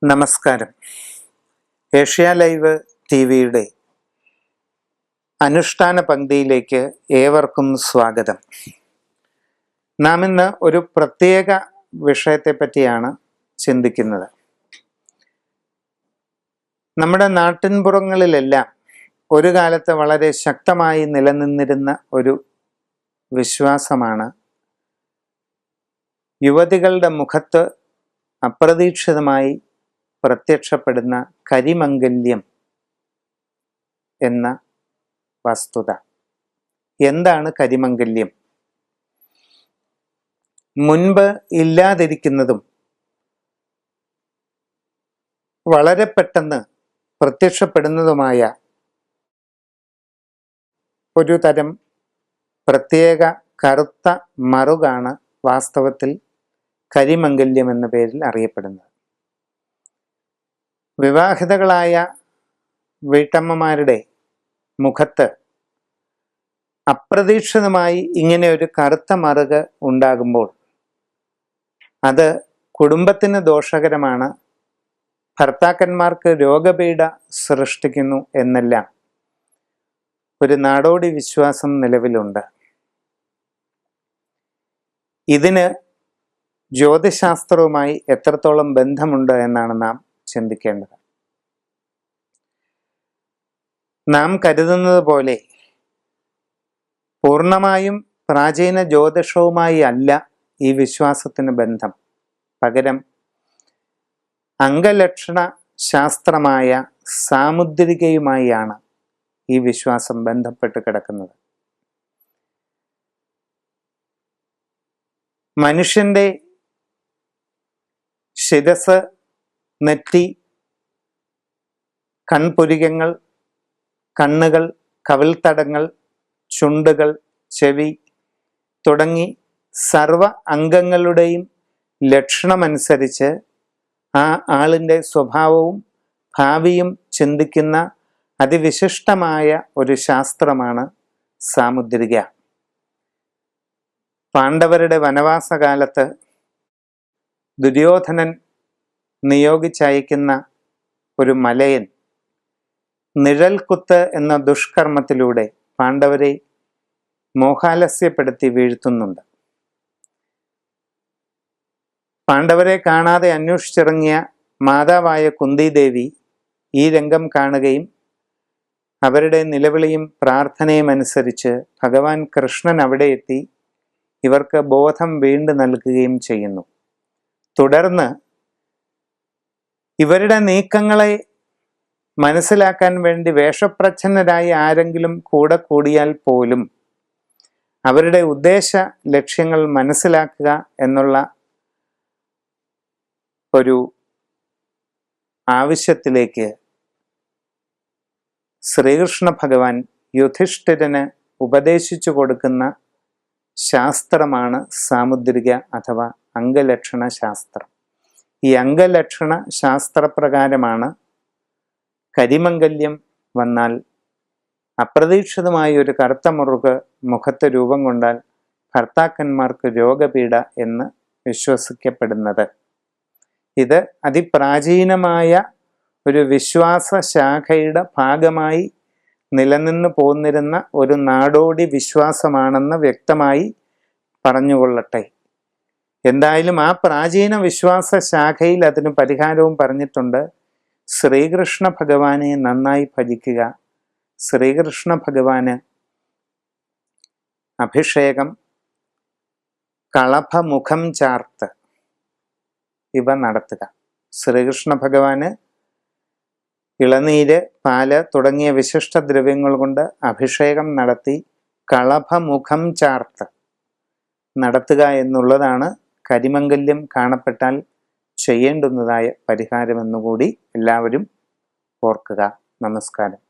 നമസ്കാരം. Asia live ടിവിയുടെ അനുഷ്ഠാന പങ്ക്തിയിലേക്ക് ഏവർക്കും സ്വാഗതം. നാം ഇന്ന് ഒരു പ്രത്യേക വിഷയത്തെ പറ്റിയാണ് ചിന്തിക്കുന്നത്. നമ്മുടെ നാട്ടിൻപുറങ്ങളിലെല്ലാം ഒരു കാലത്ത് വളരെ ശക്തമായി നിലനിന്നിരുന്ന ഒരു വിശ്വാസമാണ് യുവതികളുടെ മുഖത്ത് അപ്രതീക്ഷിതമായി പ്രത്യക്ഷപ്പെടുന്ന കരിമംഗല്യം എന്ന വസ്തുത. എന്താണ് കരിമംഗല്യം? മുൻപ് ഇല്ലാതിരിക്കുന്നതും വളരെ പെട്ടെന്ന് പ്രത്യക്ഷപ്പെടുന്നതുമായ ഒരു തരം പ്രത്യേക കറുത്ത മറുകാണ് വാസ്തവത്തിൽ കരിമംഗല്യം എന്ന പേരിൽ അറിയപ്പെടുന്നത്. വിവാഹിതകളായ വീട്ടമ്മമാരുടെ മുഖത്ത് അപ്രതീക്ഷിതമായി ഇങ്ങനെ ഒരു കറുത്ത മറുക് ഉണ്ടാകുമ്പോൾ അത് കുടുംബത്തിന് ദോഷകരമാണ്, ഭർത്താക്കന്മാർക്ക് രോഗപീഠ സൃഷ്ടിക്കുന്നു എന്നെല്ലാം ഒരു നാടോടി വിശ്വാസം നിലവിലുണ്ട്. ഇതിന് ജ്യോതിശാസ്ത്രവുമായി എത്രത്തോളം ബന്ധമുണ്ട് എന്നാണ് നാം ചിന്തിക്കേണ്ടത്. നാം കരുതുന്നത് പോലെ പൂർണ്ണമായും പ്രാചീന ജ്യോതിഷവുമായി അല്ല ഈ വിശ്വാസത്തിന് ബന്ധം. പകരം അംഗലക്ഷണ ശാസ്ത്രമായ സാമുദ്രികയുമായാണ് ഈ വിശ്വാസം ബന്ധപ്പെട്ട് കിടക്കുന്നത്. മനുഷ്യന്റെ ശിരസ്, നെറ്റി, കൺപുരികങ്ങൾ, കണ്ണുകൾ, കവിൾത്തടങ്ങൾ, ചുണ്ടുകൾ, ചെവി തുടങ്ങി സർവ അംഗങ്ങളുടെയും ലക്ഷണമനുസരിച്ച് ആ ആളിൻ്റെ സ്വഭാവവും ഭാവിയും ചിന്തിക്കുന്ന അതിവിശിഷ്ടമായ ഒരു ശാസ്ത്രമാണ് സാമുദ്രിക. പാണ്ഡവരുടെ വനവാസകാലത്ത് ദുര്യോധനൻ നിയോഗിച്ചയക്കുന്ന ഒരു മലയൻ നിഴൽക്കുത്ത് എന്ന ദുഷ്കർമ്മത്തിലൂടെ പാണ്ഡവരെ മോഹാലസ്യപ്പെടുത്തി വീഴ്ത്തുന്നുണ്ട്. പാണ്ഡവരെ കാണാതെ അന്വേഷിച്ചിറങ്ങിയ മാതാവായ കുന്തിദേവി ഈ രംഗം കാണുകയും അവരുടെ നിലവിളിയും പ്രാർത്ഥനയും അനുസരിച്ച് ഭഗവാൻ കൃഷ്ണൻ അവിടെ എത്തി ഇവർക്ക് ബോധം വീണ്ടും നൽകുകയും ചെയ്യുന്നു. തുടർന്ന് ഇവരുടെ നീക്കങ്ങളെ മനസ്സിലാക്കാൻ വേണ്ടി വേഷപ്രച്ഛന്നരായി ആരെങ്കിലും കൂടെ കൂടിയാൽ പോലും അവരുടെ ഉദ്ദേശ ലക്ഷ്യങ്ങൾ മനസ്സിലാക്കുക എന്നുള്ള ഒരു ആവശ്യത്തിലേക്ക് ശ്രീകൃഷ്ണ ഭഗവാൻ യുധിഷ്ഠിരന് ഉപദേശിച്ചു കൊടുക്കുന്ന ശാസ്ത്രമാണ് സാമുദ്രിക അഥവാ അംഗലക്ഷണ ശാസ്ത്രം. ഈ അംഗലക്ഷണ ശാസ്ത്രപ്രകാരമാണ് കരിമംഗല്യം വന്നാൽ അപ്രതീക്ഷിതമായ ഒരു കറുത്ത മുറുക് മുഖത്ത് രൂപം കൊണ്ടാൽ ഭർത്താക്കന്മാർക്ക് രോഗപീഠ എന്ന് വിശ്വസിക്കപ്പെടുന്നത്. ഇത് അതിപ്രാചീനമായ ഒരു വിശ്വാസ ശാഖയുടെ ഭാഗമായി നിലനിന്ന് പോന്നിരുന്ന ഒരു നാടോടി വിശ്വാസമാണെന്ന് വ്യക്തമായി പറഞ്ഞുകൊള്ളട്ടെ. എന്തായാലും ആ പ്രാചീന വിശ്വാസ ശാഖയിൽ അതിന് പരിഹാരവും പറഞ്ഞിട്ടുണ്ട്. ശ്രീകൃഷ്ണ ഭഗവാനെ നന്നായി ഭജിക്കുക, ശ്രീകൃഷ്ണ ഭഗവാന് അഭിഷേകം, കളഭമുഖം ചാർത്ത് ഇവ നടത്തുക. ശ്രീകൃഷ്ണ ഭഗവാന് ഇളനീര്, പാല് തുടങ്ങിയ വിശിഷ്ട ദ്രവ്യങ്ങൾ കൊണ്ട് അഭിഷേകം നടത്തി കളഭമുഖം ചാർത്ത് നടത്തുക എന്നുള്ളതാണ് കരിമംഗല്യം കാണപ്പെട്ടാൽ ചെയ്യേണ്ടുന്നതായ പരിഹാരമെന്നുകൂടി എല്ലാവരും ഓർക്കുക. നമസ്കാരം.